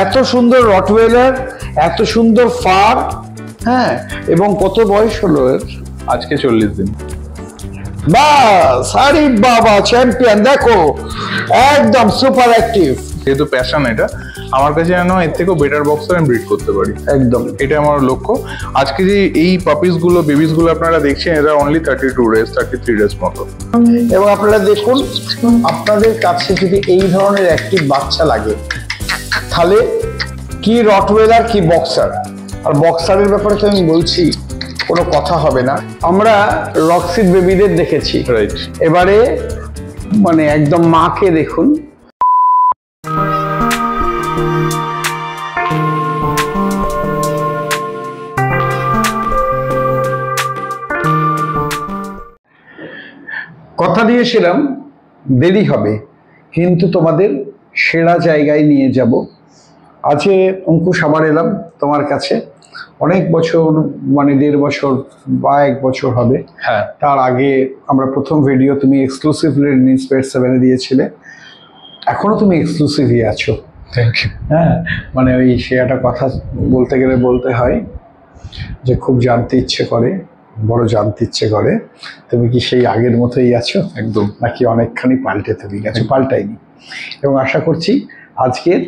এত সুন্দর রটওয়েলার, এত সুন্দর ফার, হ্যাঁ, এবং কত বয়স হলো এর? আজকে 40 দিন। বাস, আরে বাবা, চ্যাম্পিয়ন! দেখো একদম সুপার অ্যাক্টিভ। যেহেতু প্যাশন এটা, আমার কাছে যেন এর থেকেও বেটার বক্সার আমি ব্রিড করতে পারি, একদম এটা আমার লক্ষ্য। আজকে যে এই পাপিস গুলো, বেবিস গুলো আপনারা দেখছেন, এরা অনলি 32 ডেজ 33 ডেজ মতো। এবং আপনারা দেখুন, আপনাদের কাছে যদি এই ধরনের অ্যাক্টিভ বাচ্চা লাগে, তাহলে কি রটওয়েলার কি বক্সার। আর বক্সারের ব্যাপারে তো আমি বলছি, কোনো কথা হবে না। আমরা রক্সির বেবিদের দেখেছি, রাইট। এবারে মানে একদম মাকে দেখুন। কথা দিয়েছিলাম দেরি হবে, কিন্তু তোমাদের সেরা জায়গায় নিয়ে যাব। আজকে অঙ্কুশ আবার এলাম তোমার কাছে, অনেক বছর, মানে 1.5 বছর বা 1 বছর হবে। হ্যাঁ, তার আগে আমরা প্রথম ভিডিও তুমি এক্সক্লুসিভলি ইন্সপায়ার 7-এ দিয়েছিলে, এখনো তুমি এক্সক্লুসিভই আছো। Thank you. হ্যাঁ, মানে ওই সে একটা কথা বলতে গেলে বলতে হয় যে খুব জানতে ইচ্ছে করে, বড় জানতে ইচ্ছে করে। তুমি কি সেই আগের মতোই আছো একদম, নাকি অনেকখানি পাল্টে তুমি গেছো? পাল্টাইনি। এবং আশা করছি আজকের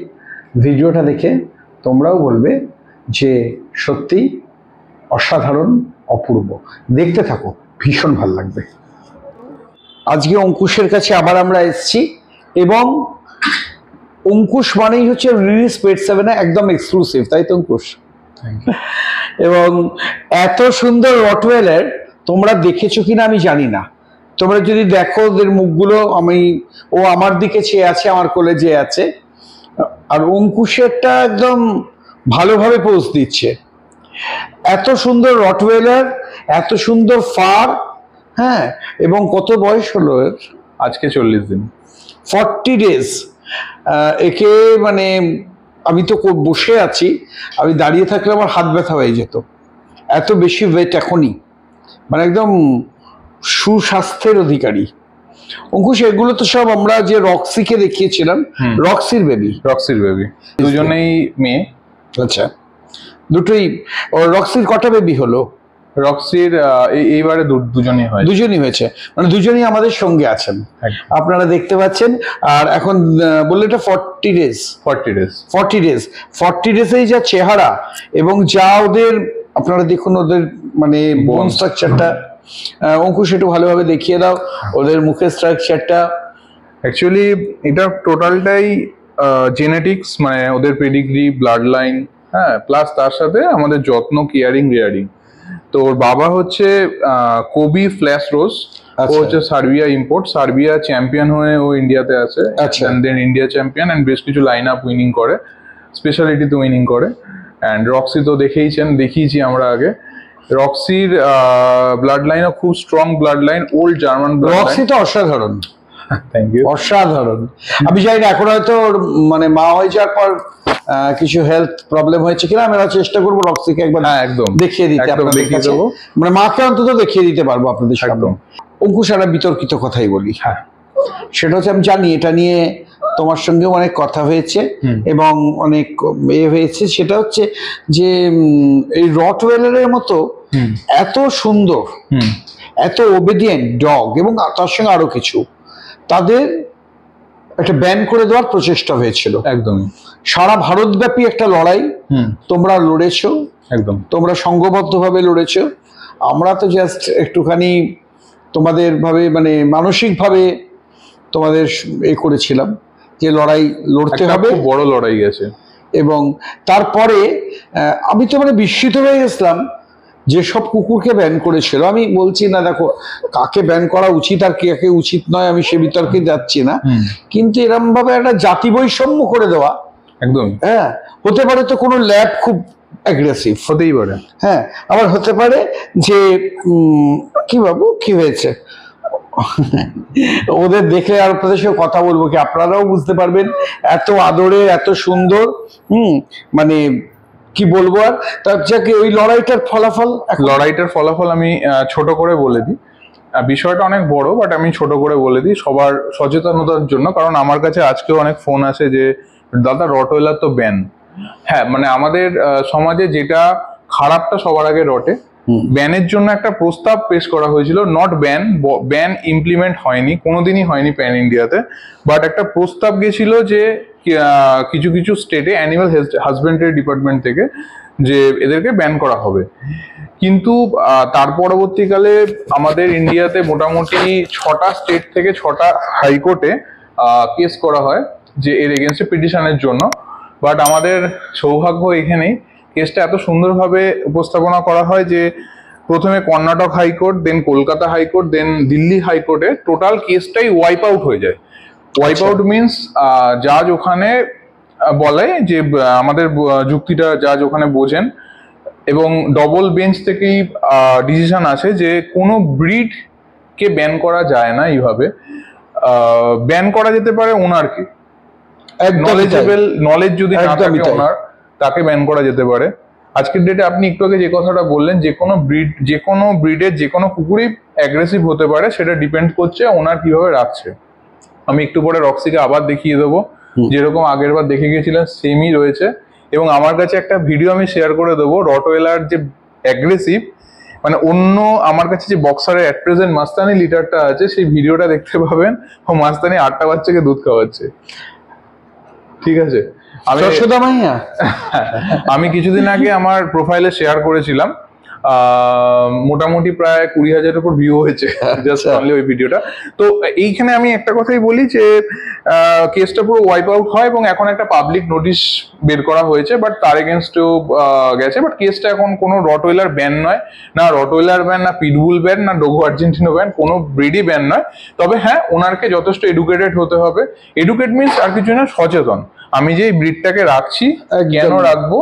ভিডিওটা দেখে তোমরাও বলবে যে সত্যি অসাধারণ, অপূর্ব। দেখতে থাকো, ভীষণ ভালো লাগবে। আজকে অঙ্কুশের কাছে আবার আমরা এসেছি, এবং অঙ্কুশ মানেই হচ্ছে রিলিজ পেট 7-এ একদম এক্সক্লুসিভ, তাই তো অঙ্কুশ? এবং এত সুন্দর রটওয়েলার তোমরা দেখেছো কিনা আমি জানি না। তোমরা যদি দেখো ওদের মুখগুলো, ও আমার দিকে চেয়ে আছে, আমার কোলে চেয়ে আছে, আর অঙ্কুশেরটা একদম ভালোভাবে পোজ দিচ্ছে। এত সুন্দর রটওয়েলার, এত সুন্দর ফার, হ্যাঁ, এবং কত বয়স হলো এর? আজকে 40 দিন। 40 ডেজ। একে মানে আমি তো বসে আছি, আমি দাঁড়িয়ে থাকলে আমার হাত ব্যথা হয়ে যেত, এত বেশি ওয়েট এখনই, মানে একদম সুস্বাস্থ্যের অধিকারী। অঙ্কুশ, এগুলো তো সব আমরা যে রক্সিকে দেখিয়েছিলাম, রক্সির বেবি। রক্সির বেবি, দুজনেই মেয়ে। আচ্ছা, দুটোই। রক্সির কটা বেবি হলো? রক্সির এইবারে দুজনই হয়। দুজনই হয়েছে, মানে দুজনই আমাদের সঙ্গে আছেন, আপনারা দেখতে পাচ্ছেন। আর এখন বললে এটা 40 ডেজ। 40 ডেজ। 40 ডেজ, 40 ডেজেই যা চেহারা, এবং যা ওদের, আপনারা দেখুন ওদের মানে বোন স্ট্রাকচারটা। অঙ্কুশ একটু ভালোভাবে দেখিয়ে দাও ওদের মুখের স্ট্রাকচারটা। অ্যাকচুয়ালি এটা টোটালটাই জেনেটিক্স, মানে ওদের পেডিগ্রি, ব্লাড লাইন, হ্যাঁ, প্লাস তার সাথে আমাদের যত্ন, কেয়ারিং, রেয়ারিং। তো ওর বাবা হচ্ছে কোবি ফ্ল্যাশ রোজ, ও হচ্ছে সার্বিয়া ইম্পোর্ট, সার্বিয়া চ্যাম্পিয়ন হয়ে ও ইন্ডিয়াতে আছে, দেন ইন্ডিয়া চ্যাম্পিয়ন, এন্ড বেশ কিছু লাইন আপ উইনিং করে, স্পেশালিটিতে উইনিং করে। অ্যান্ড রক্সি তো দেখিয়েছি আমরা আগে। রক্সির ব্লাড লাইনও খুব strong blood line, old German blood line. Roxy তো অসাধারণ। Thank you. অসাধারণ। আমি জানি না এখন হয়তো মানে মা হয়ে যাওয়ার পর কিছু হেলথ প্রবলেম হয়েছে কিনা, আমরা চেষ্টা করবো রক্সিকে একবার একদম দেখিয়ে দিতে, দেখিয়ে দেবো, মানে মাকে অন্তত দেখিয়ে দিতে পারবো আপনাদের সামনে। অঙ্কুশ, একটা বিতর্কিত কথাই বলি, হ্যাঁ, সেটা হচ্ছে আমি জানি এটা নিয়ে তোমার সঙ্গেও অনেক কথা হয়েছে এবং অনেক হয়েছে, সেটা হচ্ছে যে এই রটওয়েলারের মতো এত সুন্দর, এত ওবেডিয়েন্ট ডগ, এবং তার সঙ্গে আরো কিছু, তাদের একটা ব্যান করে দেওয়ার প্রচেষ্টা হয়েছিল। একদমই সারা ভারতব্যাপী একটা লড়াই তোমরা লড়েছো, একদম তোমরা সংঘবদ্ধভাবে লড়েছো। আমরা তো জাস্ট একটুখানি তোমাদের ভাবে, মানে মানসিকভাবে তোমাদের করেছিলাম যে লড়াই লড়তে হবে, বড় লড়াই গেছে। এবং তারপরে আমি তো মানে বিস্মিত হয়ে গেছিলাম যেসব কুকুরকে ব্যান করেছিল। আমি বলছি না, দেখো কাকে ব্যান করা উচিত আর কাকে উচিত নয়, আমি সে বিতর্কে যাচ্ছি না, কিন্তু এরম ভাবে একটা জাতি বৈষম্য করে দেওয়া, একদম, হ্যাঁ, হতে পারে তো কোনো ল্যাব খুব অ্যাগ্রেসিভ, হতেই পারে, হ্যাঁ, আবার হতে পারে যে কি বাবু কি হয়েছে, ওদের দেখে আর আপনাদের সঙ্গে কথা বলবো কি আপনারাও বুঝতে পারবেন, এত আদরে, এত সুন্দর, মানে কি বলবো। আর তার যাকে ওই লড়াইটার ফলাফল আমি ছোট করে বলে দিই। বিষয়টা অনেক বড়, বাট আমি ছোট করে বলে দিই সবার সচেতনতার জন্য, কারণ আমার কাছে আজকেও অনেক ফোন আসে যে দাদা রটওয়েলার তো ব্যান, হ্যাঁ মানে আমাদের সমাজে যেটা খারাপটা সবার আগে রটে, ব্যানের জন্য একটা প্রস্তাব পেশ করা হয়েছিল, নট ব্যান ইমপ্লিমেন্ট হয়নি, কোনোদিনই হয়নি প্যান ইন্ডিয়াতে, বাট একটা প্রস্তাব গেছিল যে কিছু কিছু স্টেটে অ্যানিমাল হাজবেন্ডারি ডিপার্টমেন্ট থেকে যে এদেরকে ব্যান করা হবে। কিন্তু তার পরবর্তীকালে আমাদের ইন্ডিয়াতে মোটামুটি 6টা স্টেট থেকে 6টা হাইকোর্টে কেস করা হয় যে এর এগেনস্টে পিটিশনের জন্য। বাট আমাদের সৌভাগ্য এখানেই কেসটা এত সুন্দরভাবে উপস্থাপনা করা হয় যে প্রথমে কর্ণাটক হাইকোর্ট, দেন কলকাতা হাইকোর্ট, দেন দিল্লি হাইকোর্টে টোটাল কেসটাই ওয়াইপ আউট হয়ে যায়। ওয়াইপ আউট মিনস জাজ ওখানে বলে যে আমাদের যুক্তিটা জাজ ওখানে বোঝেন, এবং ডবল বেঞ্চ থেকেই ডিসিশন আসে যে কোনো ব্রিড কে ব্যান করা যায় না এইভাবে। ব্যান করা যেতে পারে ওনারকে, নলেজ যদি না থাকে ওনার, তাকে ব্যান করা যেতে পারে। আজকের ডেটে আপনি একটু আগে যে কথাটা বললেন, যে কোনো ব্রিডের যে কোনো কুকুরই অ্যাগ্রেসিভ হতে পারে, সেটা ডিপেন্ড করছে ওনার কিভাবে রাখছে। আমি একটু পরে রক্সিকে আবার দেখিয়ে দেবো, যেরকম আগের বার দেখে গেছিলেন সেমই রয়েছে। এবং আমার কাছে একটা ভিডিও আমি শেয়ার করে দেবো, রটওয়েলার যে অ্যাগ্রেসিভ, মানে অন্য আমার কাছে যে বক্সারের অ্যাট প্রেজেন্ট মাস্তানি লিটারটা আছে, সেই ভিডিওটা দেখতে পাবেন, ও মাস্তানি 8টা বাচ্চাকে দুধ খাওয়াচ্ছে। ঠিক আছে, আমি কিছুদিন আগে আমার প্রোফাইলে শেয়ার করেছিলাম, মোটামুটি প্রায় 20,000-এর উপর ভিউ হয়েছে জাস্ট অনলি ওই ভিডিওটা। তো এইখানে আমি একটা কথাই বলি যে কেসটা পুরো ওয়াইপ আউট হয় এবং এখন একটা পাবলিক নোটিশ বের করা হয়েছে, বাট তার এগেনস্টেও গেছে। বাট কেসটা এখন কোনো রটওয়েলার ব্যান নয়, না রটওয়েলার ব্যান, না পিটবুল ব্যান, না ডোগো আর্জেন্টিনো ব্যান, কোনো ব্রিডই ব্যান নয়। তবে হ্যাঁ, ওনারকে যথেষ্ট এডুকেটেড হতে হবে। এডুকেট মিনস আর কিছু না, সচেতন। আমি যে ব্রিডটাকে রাখছি কেন রাখবো,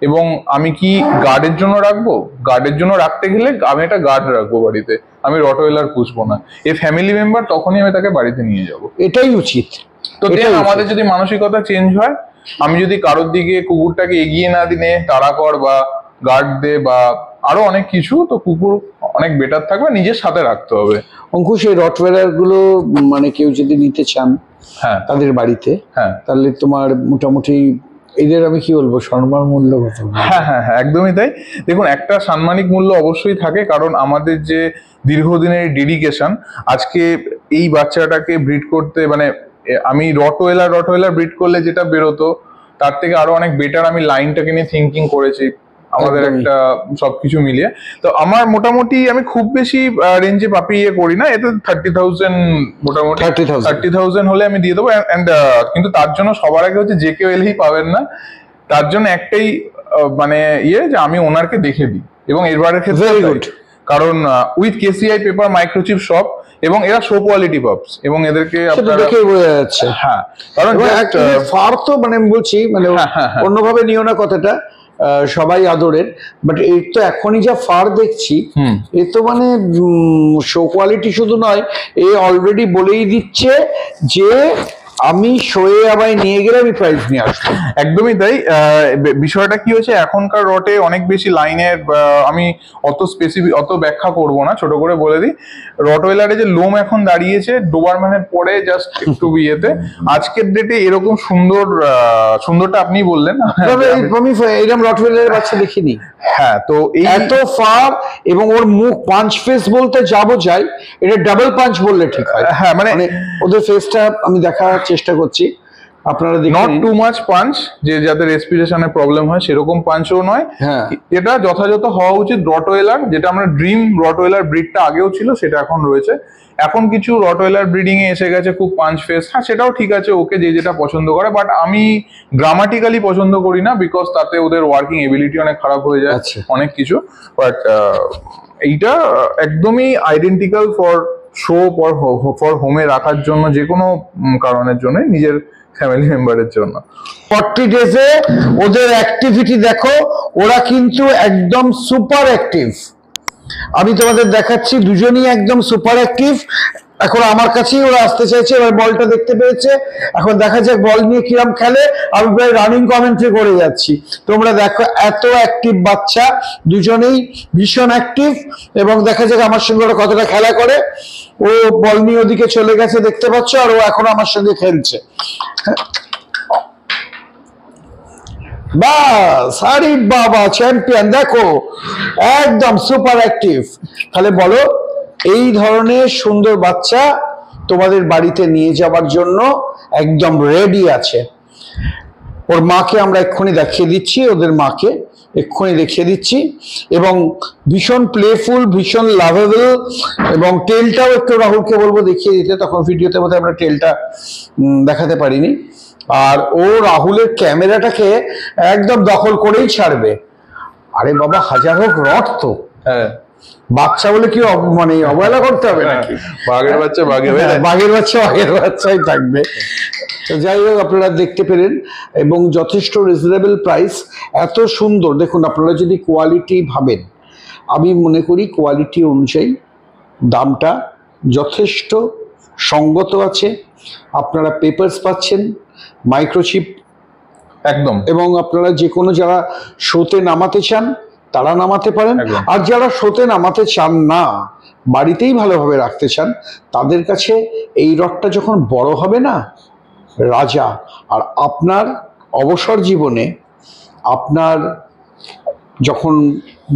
এবং আমি কি গার্ডের জন্য রাখবো, গার্ডের জন্য রাখতে গেলে আমি একটা গার্ড রাখবো বাড়িতে, আমি রটওয়েলার পুষবো না। এ ফ্যামিলি মেম্বার, তখনই আমি তাকে বাড়িতে নিয়ে যাব, এটাই উচিত। তো আমাদের যদি মানসিকতা চেঞ্জ হয়, আমি যদি কারোর দিকে কুকুরটাকে এগিয়ে না দিনে তাড়া কর বা গার্ড দে বা আরো অনেক কিছু, তো কুকুর অনেক বেটার থাকবে, নিজের সাথে রাখতে হবে। অঙ্কুশ, এই রটওয়েলার গুলো মানে কেউ যদি নিতে চান হ্যাঁ তাদের বাড়িতে, হ্যাঁ, তাহলে তোমার মোটামুটি এদের আমি কি বলবো, সম্মান মূল্য কত? হ্যাঁ হ্যাঁ হ্যাঁ, একদমই তাই। দেখুন, একটা সাম্মানিক মূল্য অবশ্যই থাকে, কারণ আমাদের যে দীর্ঘদিনের ডেডিকেশন, আজকে এই বাচ্চাটাকে ব্রিড করতে, মানে আমি রটওয়েলার ব্রিড করলে যেটা বেরোতো, তার থেকে আরো অনেক বেটার আমি লাইনটাকে নিয়ে থিঙ্কিং করেছি আমাদের একটা সবকিছু মিলিয়ে। তো আমার মোটামুটি, আমি খুব বেশি রেঞ্জে পাপি করি না, এটা 30,000 মোটামুটি 30,000 হলে আমি দিয়ে দেবো। কিন্তু তার জন্য সবার আগে হচ্ছে যে কেউ এলেই পাবেন না, তার জন্য একটাই মানে যে আমি ওনারকে দেখে দিই, এবং এরবারের ক্ষেত্রে কারণ উইথ কেসিআই পেপার মাইক্রোচিপ সব, এবং এরা শো কোয়ালিটি পাপস, এবং এদেরকে দেখেই বোঝা যাচ্ছে। হ্যাঁ, কারণ ফার তো মানে আমি বলছি, মানে অন্যভাবে নিও না কথাটা, সবাই আদরের, বাট এর তো এখনই যা ফার দেখছি, এ তো মানে শো কোয়ালিটি শুধু নয়, এ অলরেডি বলেই দিচ্ছে যে আমি শোয়ে আমায় নিয়ে গেলে আমি প্রাইজ নিয়ে আসবো। একদমই তাই। বিষয়টা কি হয়েছে, এখনকার রটে অনেক বেশি লাইনের, আমি অত ব্যাখ্যা করব না, ছোট করে বলে দিই। রটওয়েলারে যে লোম এখন দাঁড়িয়েছে ডোবারম্যানের পরে, জাস্ট একটু বিয়েতে, আজকের ডেটে এরকম সুন্দরটা আপনি বললেন, আমি এরকম রটওয়েলারের বাচ্চা দেখিনি। হ্যাঁ, তো এই এত ফার, এবং ওর মুখ পাঞ্চ ফেস বলতে যাবো যাই, এটা ডাবল পাঞ্চ বললে ঠিক হয়। হ্যাঁ, মানে ওদের ফেসটা আমি দেখার চেষ্টা করছি, আপনারা দেখুন। নট টু মাচ পাঞ্চ, যে যাদের রেসপিরেশনে প্রবলেম হয় সেরকম পাঞ্চও নয়। হ্যাঁ, এটা যথাযথ হওয়া উচিত রটওয়েলার, যেটা আমরা ড্রিম রটওয়েলার ব্রিডটা আগেও ছিল, সেটা এখন রয়েছে। এখন কিছু রটওয়েলার ব্রিডিং এ এসে গেছে খুব পাঞ্চ ফেস, হ্যাঁ সেটাও ঠিক আছে, ওকে যে যেটা পছন্দ করে, বাট আমি গ্রামাটিক্যালি পছন্দ করি না, বিকজ তাতে ওদের ওয়ার্কিং এবিলিটি অনেক খারাপ হয়ে যায়, অনেক কিছু। বাট এইটা একদমই আইডেন্টিক্যাল ফর শো, ফর হোমে রাখার জন্য, যে কোনো কারণের জন্য, নিজের ফ্যামিলি মেম্বারের জন্য। 40 ডেজে ওদের অ্যাক্টিভিটি দেখো, ওরা কিন্তু একদম সুপার অ্যাক্টিভ। আমি তোমাদের দেখাচ্ছি, দুজনই একদম সুপার অ্যাক্টিভ। এখন আমার কাছেই ওরা আসতে চাইছে, এবার বলটা দেখতে পেয়েছে, এখন দেখা যাক বল নিয়ে কিরম খেলে। আমি প্রায় রানিং কমেন্ট্রি করে যাচ্ছি, তোমরা দেখো এত অ্যাক্টিভ বাচ্চা, দুজনেই ভীষণ অ্যাক্টিভ, এবং দেখা যাক আমার সঙ্গে ওরা কতটা খেলা করে। ও বল নিয়ে ওদিকে চলে গেছে দেখতে পাচ্ছ, আর ও এখন আমার সঙ্গে খেলছে। বাস, আরে বাবা চ্যাম্পিয়ন, দেখো একদম সুপার অ্যাক্টিভ। তাহলে বলো, এই ধরনের সুন্দর বাচ্চা তোমাদের বাড়িতে নিয়ে যাওয়ার জন্য একদম রেডি আছে। ওর মাকে আমরা এক্ষুনি দেখিয়ে দিচ্ছি, ওদের মাকে এক্ষুনি দেখিয়ে দিচ্ছি। এবং ভীষণ প্লেফুল, ভীষণ লাভেবল, এবং টেলটাও একটু রাহুলকে বলবো দেখিয়ে দিতে, তখন ভিডিওতে বোধহয় আমরা টেলটা দেখাতে পারিনি। আর ও রাহুলের ক্যামেরাটাকে একদম দখল করেই ছাড়বে। আরে বাবা, হাজার হোক রড তো, হ্যাঁ বাচ্চা বলে কি মানে অবহেলা করতে হবে নাকি? বাঘের বাচ্চা বাঘে বাঘের বাচ্চা বাঘের বাচ্চাই থাকবে। তো যাই হোক, আপনারা দেখতে পেলেন, এবং যথেষ্ট রিজনেবল প্রাইস, এত সুন্দর। দেখুন, আপনারা যদি কোয়ালিটি ভাবেন, আমি মনে করি কোয়ালিটি অনুযায়ী দামটা যথেষ্ট সঙ্গত আছে। আপনারা পেপারস পাচ্ছেন, মাইক্রোচিপ একদম, এবং আপনারা যে কোনো যারা শোতে নামাতে চান তারা নামাতে পারেন। আর যারা শোতে নামাতে চান না, বাড়িতেই ভালোভাবে রাখতে চান, তাদের কাছে এই রডটা যখন বড় হবে না, রাজা। আর আপনার অবসর জীবনে, আপনার যখন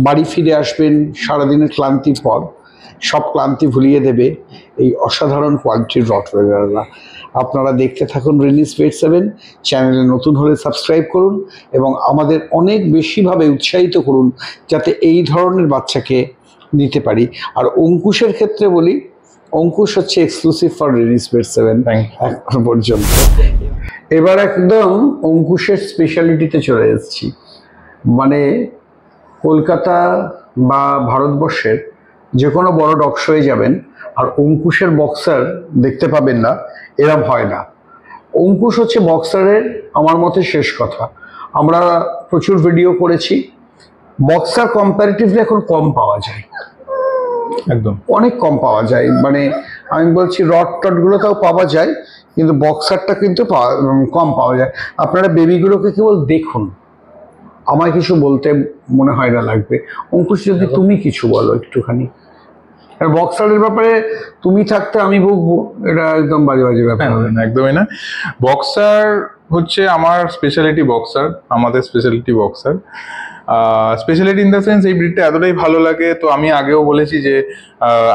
বাড়ি ফিরে আসবেন সারাদিনের ক্লান্তির পর, সব ক্লান্তি ভুলিয়ে দেবে এই অসাধারণ কোয়ালিটির রটওয়েলাররা। আপনারা দেখতে থাকুন রিলিজ পেট 7। চ্যানেলে নতুন হলে সাবস্ক্রাইব করুন এবং আমাদের অনেক বেশিভাবে উৎসাহিত করুন, যাতে এই ধরনের বাচ্চাকে নিতে পারি। আর অঙ্কুশের ক্ষেত্রে বলি, অঙ্কুশ হচ্ছে এক্সক্লুসিভ ফর রিলিজ পেট 7 এখন পর্যন্ত। এবার একদম অঙ্কুশের স্পেশালিটিতে চলে এসেছি। মানে কলকাতা বা ভারতবর্ষের যে কোনো বড় ডগ শোয়ে যাবেন আর অঙ্কুশের বক্সার দেখতে পাবেন না, এরম হয় না। অঙ্কুশ হচ্ছে বক্সারের আমার মতে শেষ কথা। আমরা প্রচুর ভিডিও করেছি, বক্সার কম্পারেটিভলি এখন কম পাওয়া যায়, একদম অনেক কম পাওয়া যায়। মানে আমি বলছি রড টডগুলো তাও পাওয়া যায়, কিন্তু বক্সারটা কিন্তু কম পাওয়া যায়। আপনারা বেবিগুলোকে কেবল দেখুন, আমায় কিছু বলতে মনে হয় না লাগবে। অঙ্কুশ, যদি তুমি কিছু বলো একটুখানি। আর বক্সারের ব্যাপারে তুমি থাকতে আমি বকবো, এটা একদম বাজে বাজে ব্যাপার। একদমই না। বক্সার হচ্ছে আমার স্পেশালিটি, বক্সার আমাদের speciality boxer. Speciality in the sense, এই ব্রিডটা এতটাই ভালো লাগে। তো আমি আগেও বলেছি যে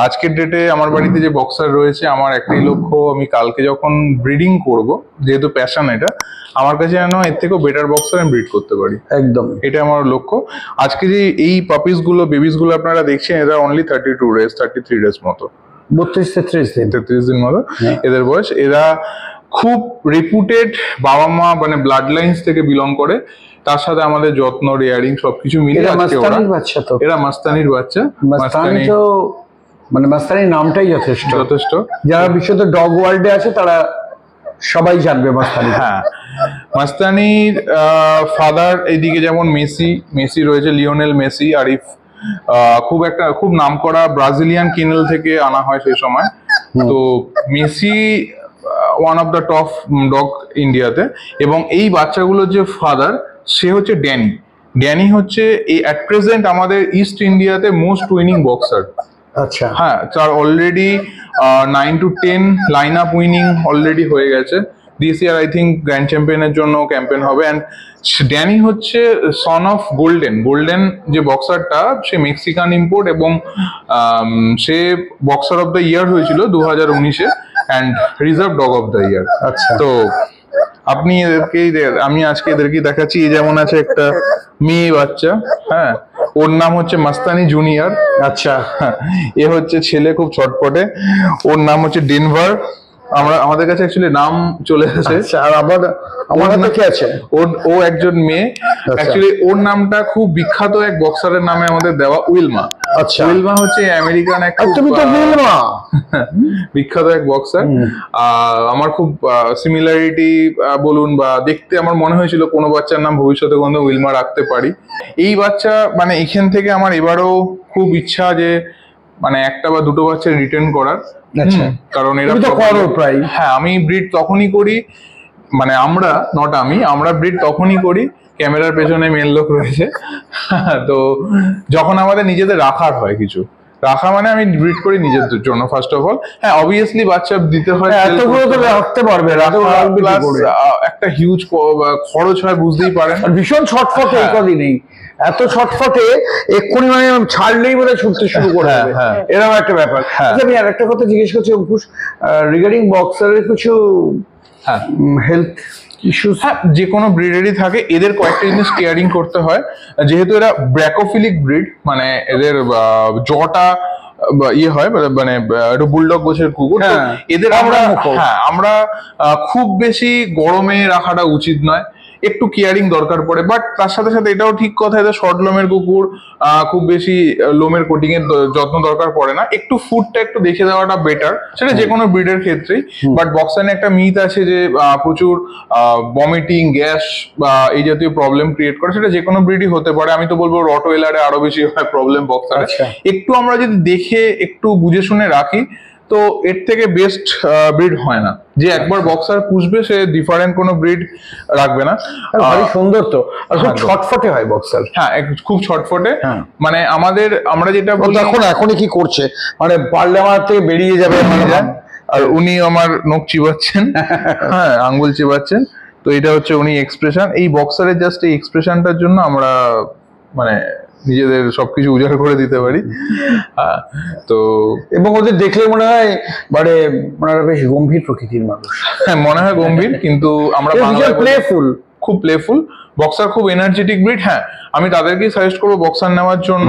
আজকের ডেটে আমার বাড়িতে যে বক্সার রয়েছে, আমার একটাই লক্ষ্য, আমি কালকে যখন ব্রিডিং করব, যেহেতু প্যাশন এটা, আমার কাছে যেন এর থেকেও বেটার বক্সার আমি ব্রিড করতে পারি, একদম এটা আমার লক্ষ্য। আজকে যে এই পাপিস গুলো, বেবিস গুলো আপনারা দেখছেন, এরা অনলি 32 ডেজ 33 ডেজ মতো, 32-33 দিন মতো এদের বয়স। এরা খুব রেপুটেড বাবা মা, মানে ব্লাড লাইন্স থেকে বিলং করে। তার সাথে আমাদের যত্ন, রেয়ারিং সবকিছু মিলে আজকে ওরা বাচ্চা। তো এরা মাস্তানির বাচ্চা। মাস্তানি তো মানে মাস্তানির নামটাই যথেষ্ট। যারা বিশেষত ডগ ওয়ার্ল্ডে আছে তারা সবাই জানবে মাস্তানি। হ্যাঁ, মাস্তানির ফাদার এইদিকে যেমন মেসি রয়েছে, লিওনেল মেসি, আরিফ খুব নামকরা ব্রাজিলিয়ান কিনেল থেকে আনা হয় সেই সময়। তো Messi one of the top dog ইন্ডিয়াতে। এবং এই বাচ্চাগুলোর যে ফাদার, সে হচ্ছে ড্যানি হচ্ছে এই অ্যাট প্রেজেন্ট আমাদের ইস্ট ইন্ডিয়াতে মোস্ট উইনিং বক্সার। আচ্ছা, হ্যাঁ, তার already 9 to 10 line up winning already হয়ে গেছে। This year I think grand চ্যাম্পিয়নের জন্য ক্যাম্পেন হবে। অ্যান্ড ড্যানি হচ্ছে সন অফ গোল্ডেন যে বক্সারটা, সে মেক্সিকান ইম্পোর্ট, এবং সে বক্সার অফ দ্য ইয়ার হয়েছিল 2019-এ and reserve dog of the year. আচ্ছা, তো আমি আজকে এদেরকে দেখাচ্ছি। এই যেমন আছে একটা মেয়ে বাচ্চা, হ্যাঁ, ওর নাম হচ্ছে মাস্তানি জুনিয়র। আচ্ছা, এ হচ্ছে ছেলে, খুব ছটপটে, ওর নাম হচ্ছে ডেনভার। আমাদের কাছে অ্যাকচুয়ালি নাম চলে এসেছে। আর আমার হাতে কি আছে? ও একজন মেয়ে। অ্যাকচুয়ালি ওর নামটা খুব বিখ্যাত এক বক্সারের নামে আমাদের দেওয়া, উইলমা। আচ্ছা, উইলমা হচ্ছে আমেরিকান এক বিখ্যাত এক বক্সার। আমার খুব সিমিলারিটি বলুন বা দেখতে আমার মনে হয়েছিল কোনো বাচ্চার নাম ভবিষ্যতে কোনো উইলমা রাখতে পারি। এই বাচ্চা মানে এখান থেকে আমার এবারও খুব ইচ্ছা যে মানে একটা বা দুটো বাচ্চা রিটার্ন করার। কারণ এরা তো করো প্রায়। হ্যাঁ, আমি ব্রিড তখনই করি, মানে আমরা ব্রিড তখনই করি, ক্যামেরার পেছনে মেন লোক রয়েছে, তো যখন আমাদের নিজেদের রাখার হয়, কিছু রাখা মানে আমি ব্রিড করি নিজের জন্য ফার্স্ট অফ অল। হ্যাঁ অবভিয়াসলি বাচ্চা দিতে হয়, এতগুলো তো রাখতে পারবে, একটা হিউজ খরচ হয় বুঝতেই পারেন। ভীষণ ছটফটে এই কদিনেই, এত ছটফটে এক্ষুনি মানে ছাড়লেই বোধহয় ছুটতে শুরু করে দেবে, এরকম একটা ব্যাপার। আমি আর একটা কথা জিজ্ঞেস করছি অঙ্কুশ, রিগার্ডিং বক্সারের কিছু হেলথ ইস্যুস? হ্যাঁ যে কোনো ব্রিডেরই থাকে, এদের কয়েকটা জিনিস কেয়ারিং করতে হয়। যেহেতু এরা ব্র্যাকোফিলিক ব্রিড, মানে এদের জটা ইয়ে হয়, মানে একটু বুলডগ গোছের কুকুর, এদের আমরা খুব বেশি গরমে রাখাটা উচিত নয়, একটু কেয়ারিং দরকার পড়ে। বাট তার সাথে সাথে এটাও ঠিক কথা, এদের শর্ট লোমের কুকুর, খুব বেশি লোমের কোটিং এর যত্ন দরকার পড়ে না, একটু ফুডটা একটু দেখে দেওয়াটা বেটার, সেটা যে কোনো ব্রিডের ক্ষেত্রেই। বাট বক্সারে একটা মিথ আছে যে প্রচুর ভমিটিং, গ্যাস বা এই জাতীয় প্রবলেম ক্রিয়েট করে, সেটা যে কোনো ব্রিডই হতে পারে। আমি তো বলবো রটওয়েলারে আরো বেশি হয় প্রবলেম বক্সারে। একটু আমরা যদি দেখে একটু বুঝে শুনে রাখি তো এর থেকে বেস্ট ব্রিড হয় না। যে একবার বক্সার পুষবে সে ডিফারেন্ট কোনো ব্রিড রাখবে না। ভারী সুন্দর তো, আর খুব ছটফটে হয় বক্সার। হ্যাঁ খুব ছটফটে, মানে আমরা যেটা বলি এখনই কি করছে, মানে পারলে আমার থেকে বেরিয়ে যাবে, আর উনি আমার নখ চিবাচ্ছেন, হ্যাঁ আঙ্গুল চিবাচ্ছেন, তো এটা হচ্ছে উনি এক্সপ্রেশন। এই বক্সারের জাস্ট এই এক্সপ্রেশনটার জন্য আমরা মানে নিজেদের সবকিছু উজাড় করে দিতে পারি। তো এবং ওদের দেখলে মনে হয় মানে ওনারা বেশ গম্ভীর প্রকৃতির মানুষ। হ্যাঁ মনে হয় গম্ভীর, কিন্তু আমরা প্লেফুল, খুব প্লেফুল। বক্সার খুব এনার্জেটিক ব্রিড। হ্যাঁ আমি তাদেরকেই সাজেস্ট করবো বক্সার নেওয়ার জন্য,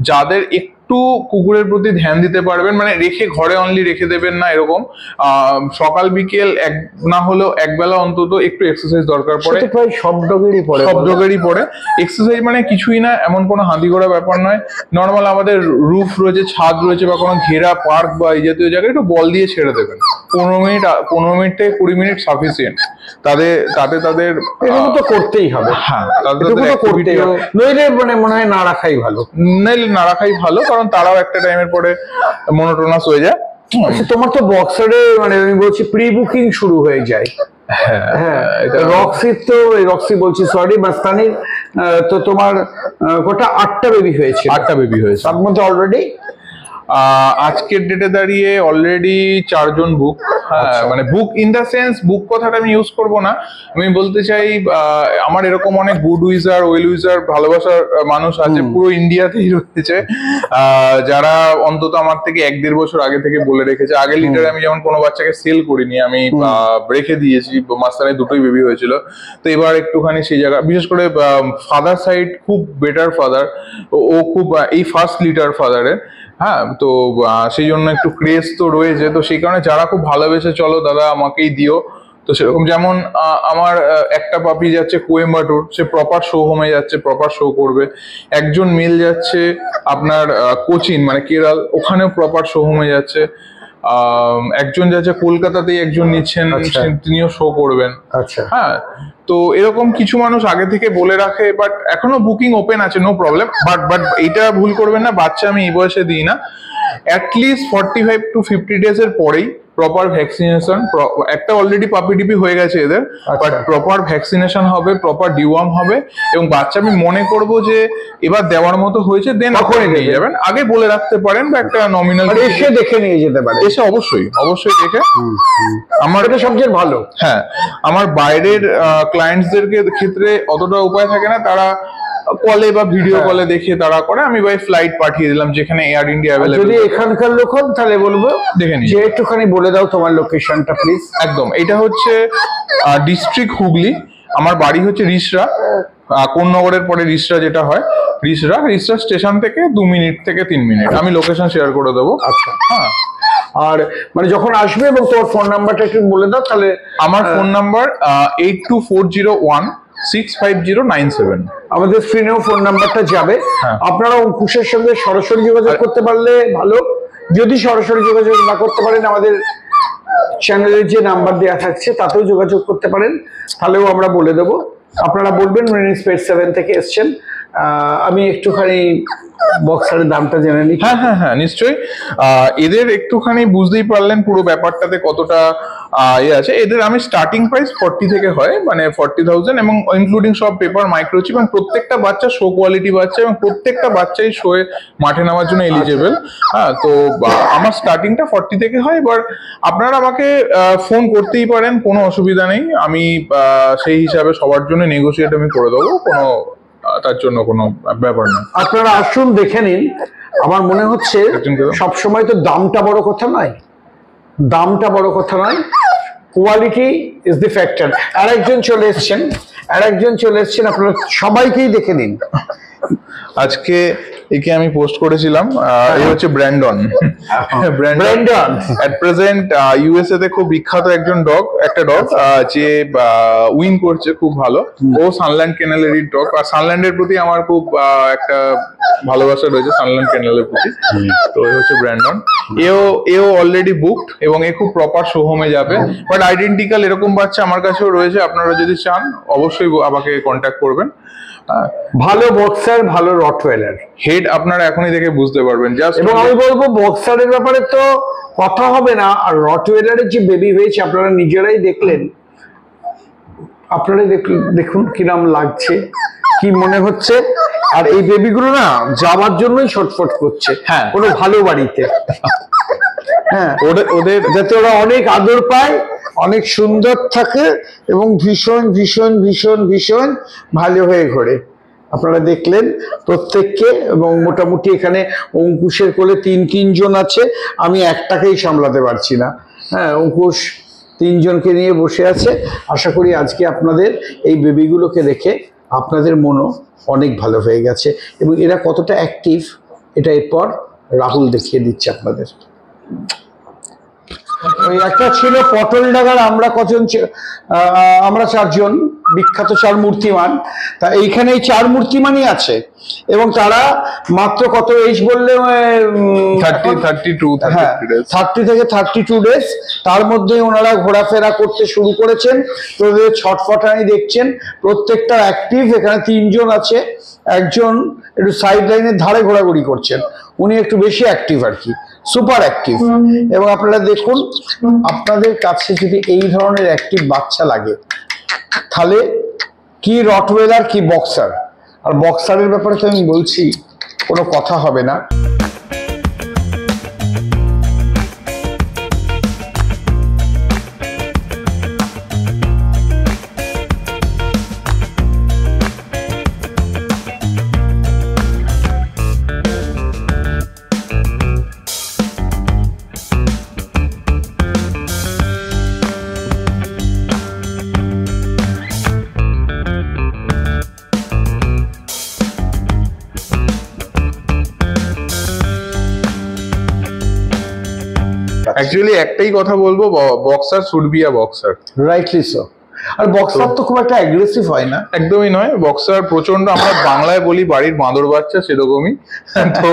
যাদের একটু কুকুরের প্রতি ধ্যান দিতে পারবেন, মানে রেখে ঘরে অনলি রেখে দেবেন না এরকম, সকাল বিকেল এক না হলেও এক বেলা অন্তত একটু এক্সারসাইজ দরকার পড়ে। সব ডগেরই পড়ে। এক্সারসাইজ মানে কিছুই না, এমন কোনো হাতি ঘোড়া ব্যাপার নয়। নর্মাল আমাদের রুফ রয়েছে, ছাদ রয়েছে, বা কোনো ঘেরা পার্ক বা এই জাতীয় জায়গায় একটু বল দিয়ে ছেড়ে দেবেন। 15 মিনিট থেকে 20 মিনিট সাফিসিয়েন্ট। তাদের এগুলো তো করতেই হবে। হ্যাঁ নইলে মানে মনে হয় না রাখাই ভালো, কারণ তারাও একটা টাইমের পরে মনোটোনাস হয়ে যায়। আচ্ছা তোমার তো বক্সারে মানে আমি বলছি প্রি বুকিং শুরু হয়ে যায়। হ্যাঁ রক্সি বলছি, সরি, মাস্তানির তো তোমার গোটা 8টা বেবি হয়েছে। তার মধ্যে অলরেডি আজকের ডেটে দাঁড়িয়ে অলরেডি 4 জন বুক। মানে বুক ইন দা সেন্স, বুক কথাটা আমি ইউজ করব না, আমি বলতে চাই আমার এরকম অনেক গুড উইজার, ওয়েল উইজার, ভালোবাসার মানুষ আছে পুরো ইন্ডিয়াতেই রয়েছে, যারা অন্তত আমার থেকে 1-1.5 বছর আগে থেকে বলে রেখেছে। আগের লিটারে আমি যেমন কোনো বাচ্চাকে সেল করিনি, আমি রেখে দিয়েছি, মাঝখানে 2টোই বেবি হয়েছিল। তো এবার একটুখানি সেই জায়গা, বিশেষ করে ফাদার সাইড খুব বেটার ফাদার, ও খুব এই ফার্স্ট লিটার ফাদারের। হ্যাঁ তো সেই জন্য একটু ক্রেজ তো রয়েছে, তো সেই কারণে যারা খুব ভালোবেসে চলো দাদা আমাকেই দিও, তো সেরকম যেমন আমার একটা পাপি যাচ্ছে কোয়েম্বাটুর, সে প্রপার শো হোমে যাচ্ছে, প্রপার শো করবে। একজন মেল যাচ্ছে আপনার কোচিন মানে কেরাল, ওখানেও প্রপার শো হোমে যাচ্ছে। একজন যাচ্ছে কলকাতাতেই, একজন নিচ্ছেন, তিনিও শো করবেন। হ্যাঁ তো এরকম কিছু মানুষ আগে থেকে বলে রাখে, বাট এখনো বুকিং ওপেন আছে, নো প্রবলেম। বাট এইটা ভুল করবেন না, বাচ্চা আমি এই বয়সে দিই না, অ্যাটলিস্ট 45 to 50 ডেজ এর পরেই প্রপার ভ্যাকসিনেশন। একটা অলরেডি পাপি ডিপি হয়ে গেছে এদের, বাট প্রপার ভ্যাকসিনেশন হবে, প্রপার ডিওয়ার্ম হবে, এবং বাচ্চা আমি মনে করব যে এবার দেওয়ার মতো হয়েছে, দেন তখনই নিয়ে যাবেন। আগে বলে রাখতে পারেন, বা একটা নমিনাল এসে দেখে নিয়ে যেতে পারেন, এসে অবশ্যই দেখে। আমার এটা সবচেয়ে ভালো। হ্যাঁ আমার বাইরের ক্লায়েন্টসদের ক্ষেত্রে অতটা উপায় থাকে না, তারা কলে বা ভিডিও কলে দেখে তারা করে, আমি বাই ফ্লাইট পাঠিয়ে দিলাম যেখানে এয়ার ইন্ডিয়া অ্যাভেলেবল। যদি এখানকার লোক হন তাহলে বলবো দেখে নিন, যে একটুখানি বলে দাও তোমার লোকেশনটা প্লিজ। একদম, এটা হচ্ছে ডিস্ট্রিক্ট হুগলি, আমার বাড়ি হচ্ছে রিসরা, কোন্নগরের পরে রিসরা যেটা হয়, রিসরা স্টেশন থেকে 2 মিনিট থেকে 3 মিনিট, আমি লোকেশন শেয়ার করে দেবো। আচ্ছা হ্যাঁ, আর মানে যখন আসবে এবং তোমার ফোন নাম্বারটা একটু বলে দাও তাহলে। আমার ফোন নাম্বার 8240165097। আমাদের স্ক্রিনেও ফোন নাম্বারটা যাবে, আপনারা অঙ্কুশের সঙ্গে সরাসরি যোগাযোগ করতে পারলে ভালো। যদি সরাসরি যোগাযোগ না করতে পারেন, আমাদের চ্যানেলের যে নাম্বার দেওয়া থাকছে তাতেও যোগাযোগ করতে পারেন, তাহলেও আমরা বলে দেবো। আপনারা বলবেন মেরিন স্পেস 7 থেকে এসছেন। আমি একটুখানি বক্সারের দামটা জেনে নিই। হ্যাঁ নিশ্চয়ই। এদের একটুখানি বুঝতেই পারলেন পুরো ব্যাপারটাতে কতটা আছে। এদের আমি স্টার্টিং প্রাইস 40 থেকে হয়, মানে 40,000, এবং ইনক্লুডিং সব পেপার, মাইক্রোচিপ, এবং প্রত্যেকটা বাচ্চা শো কোয়ালিটি বাচ্চা, এবং প্রত্যেকটা বাচ্চাই শোয়ে মাঠে নামার জন্য এলিজেবল। হ্যাঁ, তো আমার স্টার্টিংটা 40 থেকে হয়। এবার আপনারা আমাকে ফোন করতেই পারেন, কোনো অসুবিধা নেই। আমি সেই হিসাবে সবার জন্য নেগোসিয়েট আমি করে দেবো, কোনো তার জন্য কোনো ব্যাপার না। আপনারা আসুন, দেখে নিন। আমার মনে হচ্ছে সবসময় তো দামটা বড় কথা নয়, দামটা বড় কথা নয়, কোয়ালিটি ইজ দি ফ্যাক্টর। আরেকজন চলে এসছেন, আপনারা সবাইকেই দেখে নিন। আজকে একে আমি পোস্ট করেছিলাম, এই হচ্ছে Brandon. Brandon at present USA তে খুব বিখ্যাত একটা ডগ যে উইন করছে খুব ভালো। ও সানল্যান্ড কেনেলেরই ডগ, আর সানল্যান্ডের প্রতি আমার খুব একটা ভালোবাসা রয়েছে, সানল্যান্ড কেনেলের প্রতি। তো এই হচ্ছে ব্র্যান্ডন। এও অলরেডি বুকড, এবং এ খুব প্রপার শো হোমে যাবে। বাট আইডেন্টিক্যাল এরকম বাচ্চা আমার কাছেও রয়েছে, আপনারা যদি চান অবশ্যই আমাকে কন্ট্যাক্ট করবেন। ভালো বক্সার, ভালো রটওয়েলার হেড আপনারা এখনই দেখে বুঝতে পারবেন। এবং আমি বলবো বক্সারের ব্যাপারে তো কথা হবে না, আর রটওয়েলারের যে বেবি হয়েছে আপনারা নিজেরাই দেখলেন, দেখুন কিরাম লাগছে, কি মনে হচ্ছে। আর এই বেবিগুলো না যাওয়ার জন্যই ছটফট করছে কোনো ভালো বাড়িতে। হ্যাঁ, ওদের যাতে ওরা অনেক আদর পায়, অনেক সুন্দর থাকে, এবং ভীষণ ভীষণ ভীষণ ভীষণ ভালো হয়ে ঘোরে। আপনারা দেখলেন প্রত্যেককে, এবং মোটামুটি এখানে অঙ্কুশের কোলে তিনজন আছে, আমি একটাকেই সামলাতে পারছি না। হ্যাঁ, অঙ্কুশ 3 জনকে নিয়ে বসে আছে। আশা করি আজকে আপনাদের এই বেবিগুলোকে দেখে আপনাদের মনও অনেক ভালো হয়ে গেছে, এবং এরা কতটা অ্যাক্টিভ এটা এরপর রাহুল দেখিয়ে দিচ্ছে আপনাদের। ওই একটা ছিল পটলডাঙ্গার, আমরা 4 জন বিখ্যাত 4 মূর্তিমান। তা এইখানে এই 4 মূর্তিমানই আছে, এবং তারা মাত্র কত এজ বললে 30 থেকে 32 ডেজ, তার মধ্যে ওনারা ঘোরাফেরা করতে শুরু করেছেন। তোদের ছটফটানি দেখছেন, প্রত্যেকটা অ্যাক্টিভ। এখানে 3 জন আছে, একজন একটু সাইড লাইনের ধারে ঘোরাঘুরি করছেন, উনি একটু বেশি অ্যাক্টিভ আর কি, সুপার অ্যাক্টিভ। এবং আপনারা দেখুন, আপনাদের কাছে যদি এই ধরনের অ্যাক্টিভ বাচ্চা লাগে, তাহলে কি রটওয়েলার কি বক্সার। আর বক্সারের ব্যাপারে তো আমি বলছি, কোনো কথা হবে না। অ্যাকচুয়ালি একটাই কথা বলবো, boxer should be a boxer, rightly so. আর বক্সার তো খুব একটা অ্যাগ্রেসিভ হয় না, একদমই নয়। বক্সার প্রচন্ড, আমরা বাংলায় বলি বাড়ির বাঁদর বাচ্চা, সেরকমই। তো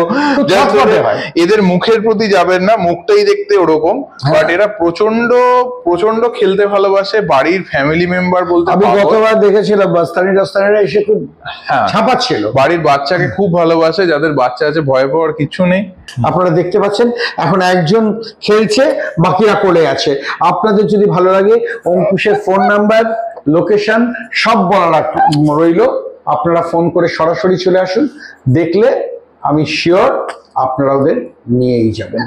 এদের মুখের প্রতি যাবেন না, মুখটাই দেখতে ওরকম, বাট এরা প্রচন্ড প্রচন্ড খেলতে ভালোবাসে। বাড়ির ফ্যামিলি মেম্বার বলতে, আমি গতবার দেখেছিলাম রাস্তানিরা এসে খুব ছাপাচ্ছিল। বাড়ির বাচ্চাকে খুব ভালোবাসে, যাদের বাচ্চা আছে ভয় পাওয়ার কিছু নেই। আপনারা দেখতে পাচ্ছেন এখন একজন খেলছে, বাকিরা কোলে আছে। আপনাদের যদি ভালো লাগে, অঙ্কুশের ফোন নাম্বার, লোকেশন সব বলা রইল, আপনারা ফোন করে সরাসরি চলে আসুন। দেখলে আমি শিওর আপনারা ওদের নিয়েই যাবেন।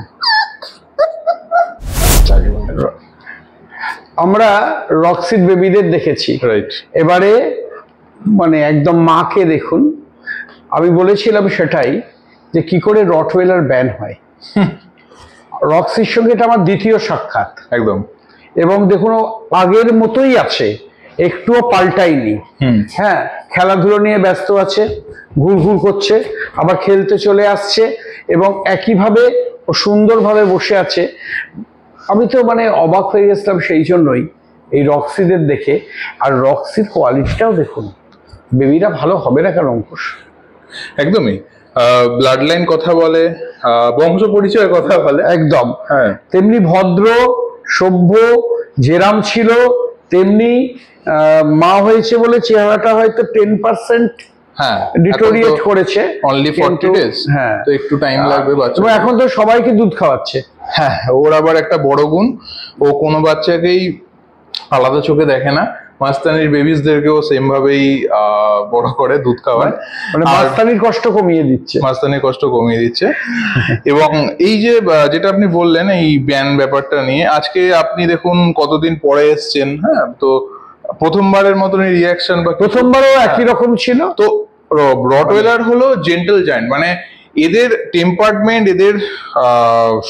আমরা রক্সিড বেবিদের দেখেছি, এবারে মানে একদম মাকে দেখুন। আমি বলেছিলাম সেটাই, যে কি করে রটওয়েলার ব্যান হয়। রক্সির সঙ্গে এটা আমার দ্বিতীয় সাক্ষাৎ একদম, এবং দেখুন আগের মতোই আছে, একটুও পাল্টাইনি। হ্যাঁ, খেলাধুলো নিয়ে ব্যস্ত আছে, ঘুরঘুর করছে, আবার খেলতে চলে আসছে, এবং একইভাবে ও সুন্দরভাবে বসে আছে। আমি তো মানে অবাক হয়ে গেছিলাম সেই জন্যই এই রক্সিদের দেখে। আর রক্সির কোয়ালিটিটাও দেখুন, বেবিরা ভালো হবে না কেন অঙ্কুশ? একদমই ব্লাড লাইন কথা বলে, বংশ পরিচয়ের কথা বলে, একদম। হ্যাঁ, তেমনি ভদ্র সভ্য, যেরাম ছিল তেমনি মা হয়েছে বলে চেহারাটা হয়তো 10% হ্যাঁ ডিটোরিয়েট করেছে অনলি 40 ডেজ, হ্যাঁ তো একটু টাইম লাগবে বাচ্চা। এবং এখন তো সবাইকে দুধ খাওয়াচ্ছে। হ্যাঁ, ওর আবার একটা বড় গুণ, ও কোনো বাচ্চাকেই আলাদা চোখে দেখে না, মাস্তানির বেবিসদেরকেও সেম ভাবেই বড় করে দুধ খাওয়ায়, মানে মাস্তানির কষ্ট কমিয়ে দিচ্ছে, মাস্তানির কষ্ট কমিয়ে দিচ্ছে। এবং এই যে যেটা আপনি বললেন এই ব্যান ব্যাপারটা নিয়ে, আজকে আপনি দেখুন কতদিন পরে এসছেন, হ্যাঁ, তো প্রথমবারের মতন রিয়াকশন বা প্রথমবারও একই রকম ছিল। তো রটওয়েলার হলো জেন্টল জায়ান্ট, মানে এদের টেম্পারমেন্ট, এদের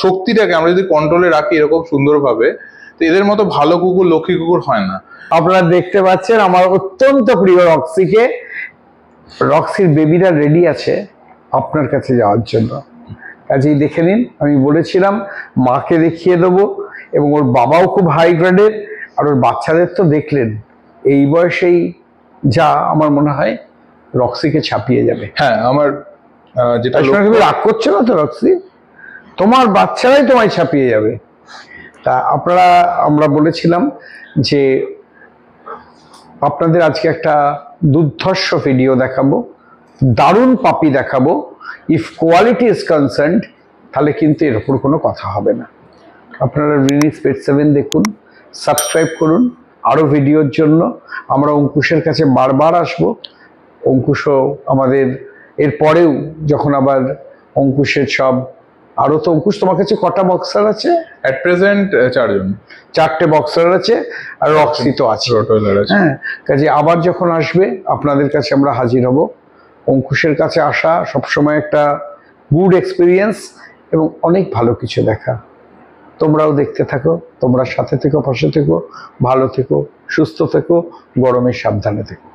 শক্তিটাকে আমরা যদি কন্ট্রোলে রাখি এরকম সুন্দরভাবে, তো এদের মতো ভালো কুকুর, লক্ষ্মী কুকুর হয় না। আপনারা দেখতে পাচ্ছেন আমার অত্যন্ত প্রিয় রক্সিকে, রক্সির বেবিরা রেডি আছে আপনার কাছে যাওয়ার জন্য, কাজেই দেখে নিন। আমি বলেছিলাম মাকে দেখিয়ে দেবো, এবং ওর বাবাও খুব হাই গ্রেডের, আর ওর বাচ্চাদের তো দেখলেন এই বয়সেই, যা আমার মনে হয় রক্সিকে ছাপিয়ে যাবে। হ্যাঁ, আমার যেটা তুমি রাগ করছো না তো রক্সি, তোমার বাচ্চারাই তোমায় ছাপিয়ে যাবে। তা আমরা বলেছিলাম যে আপনাদের আজকে একটা দুর্ধর্ষ ভিডিও দেখাবো, দারুণ পাপি দেখাবো। ইফ কোয়ালিটি ইজ কনসার্নড, তাহলে কিন্তু এর উপর কোনো কথা হবে না। আপনারা রিনিস পেট 7 দেখুন, সাবস্ক্রাইব করুন আরও ভিডিওর জন্য। আমরা অঙ্কুশের কাছে বারবার আসবো, অঙ্কুশও আমাদের এরপরেও যখন আবার অঙ্কুশের সব আরও, তো অঙ্কুশ তোমার কাছে কটা বক্সার আছে? এট প্রেজেন্ট 4টে বক্সার আছে, আর রক্সি তো আছে। হ্যাঁ, কাজে আবার যখন আসবে আপনাদের কাছে আমরা হাজির হব। অঙ্কুশের কাছে আসা সবসময় একটা গুড এক্সপিরিয়েন্স এবং অনেক ভালো কিছু দেখা। তোমরাও দেখতে থাকো, তোমরা সাথে থেকো, পাশে থেকো, ভালো থেকো, সুস্থ থেকো, গরমে সাবধানে থেকো।